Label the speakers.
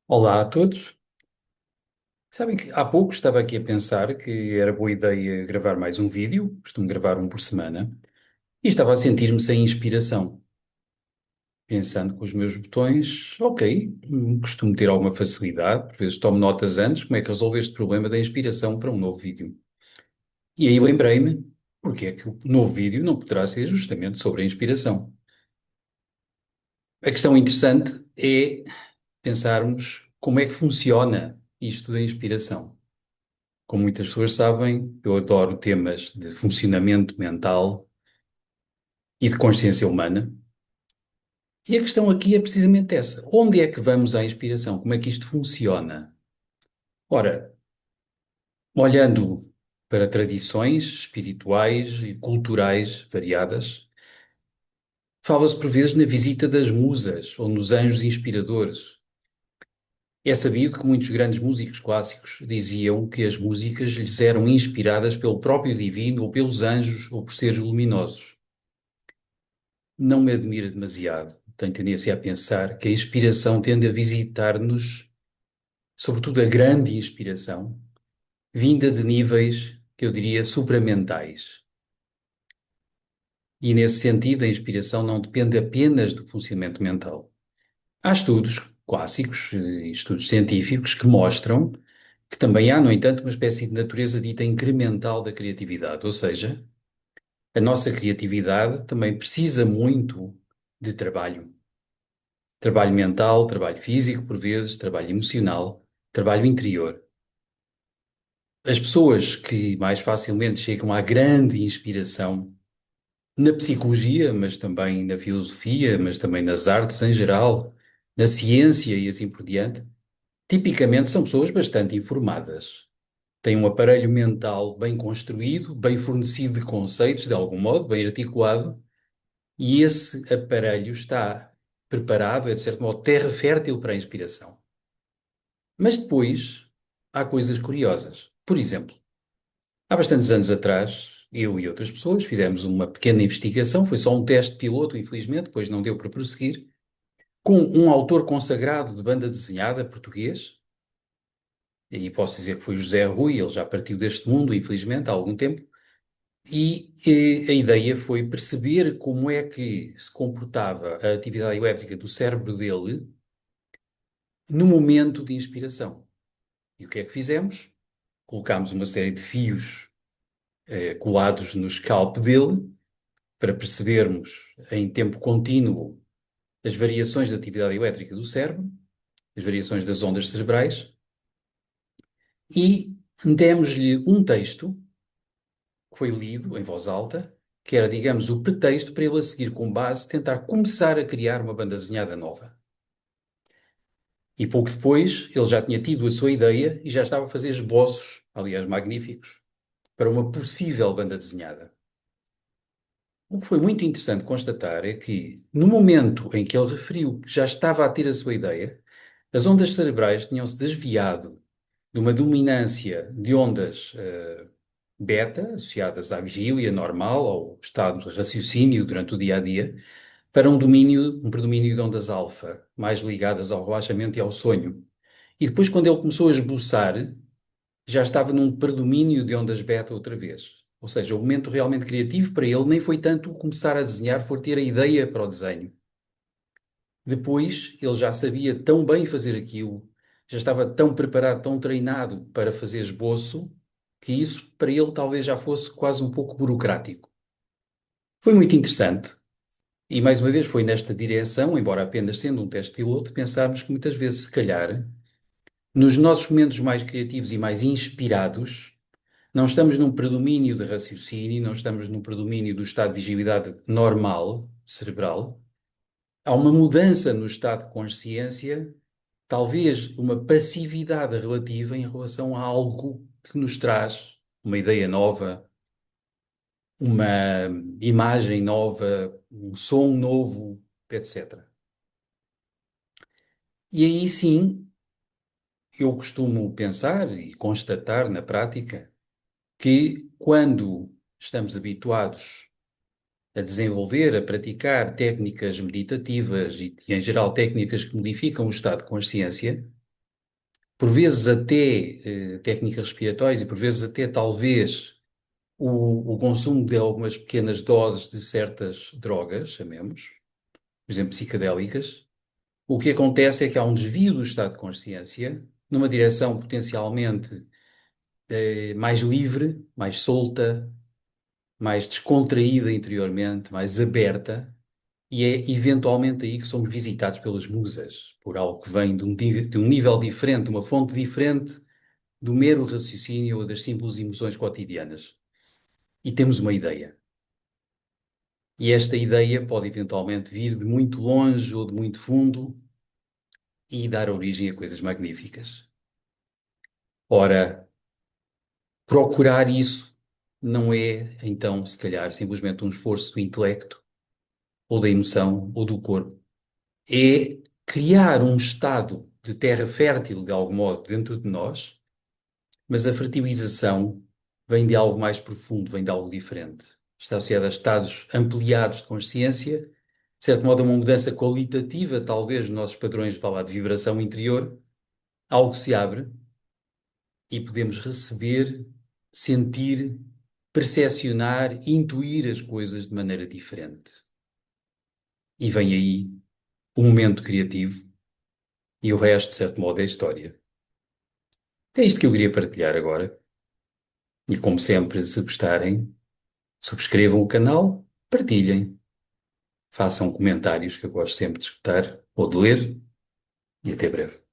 Speaker 1: Olá a todos. Sabem que há pouco estava aqui a pensar que era boa ideia gravar mais um vídeo, costumo gravar um por semana, e estava a sentir-me sem inspiração, pensando com os meus botões, ok, costumo ter alguma facilidade, por vezes tomo notas antes, como é que resolvo este problema da inspiração para um novo vídeo. E aí lembrei-me, porque é que o novo vídeo não poderá ser justamente sobre a inspiração. A questão interessante é pensarmos como é que funciona isto da inspiração. Como muitas pessoas sabem, eu adoro temas de funcionamento mental e de consciência humana. E a questão aqui é precisamente essa. Onde é que vamos à inspiração? Como é que isto funciona? Ora, olhando para tradições espirituais e culturais variadas, fala-se por vezes na visita das musas ou nos anjos inspiradores. É sabido que muitos grandes músicos clássicos diziam que as músicas lhes eram inspiradas pelo próprio divino ou pelos anjos ou por seres luminosos. Não me admira demasiado. Tenho tendência a pensar que a inspiração tende a visitar-nos, sobretudo a grande inspiração, vinda de níveis que eu diria supramentais. E nesse sentido, a inspiração não depende apenas do funcionamento mental. Há estudos clássicos e estudos científicos que mostram que também há, no entanto, uma espécie de natureza dita incremental da criatividade, ou seja, a nossa criatividade também precisa muito de trabalho. Trabalho mental, trabalho físico, por vezes, trabalho emocional, trabalho interior. As pessoas que mais facilmente chegam à grande inspiração na psicologia, mas também na filosofia, mas também nas artes em geral, na ciência e assim por diante, tipicamente são pessoas bastante informadas. Têm um aparelho mental bem construído, bem fornecido de conceitos, de algum modo, bem articulado, e esse aparelho está preparado, é de certo modo terra fértil para a inspiração. Mas depois há coisas curiosas. Por exemplo, há bastantes anos atrás, eu e outras pessoas fizemos uma pequena investigação, foi só um teste piloto, infelizmente, depois não deu para prosseguir, com um autor consagrado de banda desenhada português, e posso dizer que foi o José Rui, ele já partiu deste mundo, infelizmente, há algum tempo, e a ideia foi perceber como é que se comportava a atividade elétrica do cérebro dele no momento de inspiração. E o que é que fizemos? Colocámos uma série de fios colados no scalp dele, para percebermos em tempo contínuo as variações da atividade elétrica do cérebro, as variações das ondas cerebrais, e demos-lhe um texto que foi lido em voz alta, que era, digamos, o pretexto para ele a seguir, com base, tentar começar a criar uma banda desenhada nova. E pouco depois, ele já tinha tido a sua ideia e já estava a fazer esboços, aliás, magníficos, para uma possível banda desenhada. O que foi muito interessante constatar é que, no momento em que ele referiu que já estava a ter a sua ideia, as ondas cerebrais tinham-se desviado de uma dominância de ondas beta, associadas à vigília normal, ao estado de raciocínio durante o dia a dia, para um predomínio de ondas alfa, mais ligadas ao relaxamento e ao sonho. E depois, quando ele começou a esboçar, já estava num predomínio de ondas beta outra vez. Ou seja, o momento realmente criativo para ele nem foi tanto o começar a desenhar, foi ter a ideia para o desenho. Depois, ele já sabia tão bem fazer aquilo, já estava tão preparado, tão treinado para fazer esboço, que isso para ele talvez já fosse quase um pouco burocrático. Foi muito interessante. E mais uma vez foi nesta direção, embora apenas sendo um teste piloto, pensarmos que muitas vezes, se calhar, nos nossos momentos mais criativos e mais inspirados, não estamos num predomínio de raciocínio, não estamos num predomínio do estado de visibilidade normal, cerebral. Há uma mudança no estado de consciência, talvez uma passividade relativa em relação a algo que nos traz uma ideia nova, uma imagem nova, um som novo, etc. E aí sim, eu costumo pensar e constatar na prática que quando estamos habituados a desenvolver, a praticar técnicas meditativas e, em geral, técnicas que modificam o estado de consciência, por vezes até técnicas respiratórias e por vezes até talvez o consumo de algumas pequenas doses de certas drogas, chamemos, por exemplo, psicadélicas, o que acontece é que há um desvio do estado de consciência numa direção potencialmente mais livre, mais solta, mais descontraída interiormente, mais aberta, e é eventualmente aí que somos visitados pelas musas, por algo que vem de um nível diferente, uma fonte diferente do mero raciocínio ou das simples emoções cotidianas. E temos uma ideia. E esta ideia pode eventualmente vir de muito longe ou de muito fundo e dar origem a coisas magníficas. Ora, procurar isso não é, então, se calhar, simplesmente um esforço do intelecto, ou da emoção, ou do corpo. É criar um estado de terra fértil, de algum modo, dentro de nós, mas a fertilização vem de algo mais profundo, vem de algo diferente. Está associada a estados ampliados de consciência, de certo modo, a uma mudança qualitativa, talvez, nos nossos padrões de falar de vibração interior, algo se abre e podemos receber, sentir, percepcionar, intuir as coisas de maneira diferente. E vem aí um momento criativo e o resto, de certo modo, é história. É isto que eu queria partilhar agora. E como sempre, se gostarem, subscrevam o canal, partilhem, façam comentários que eu gosto sempre de escutar ou de ler e até breve.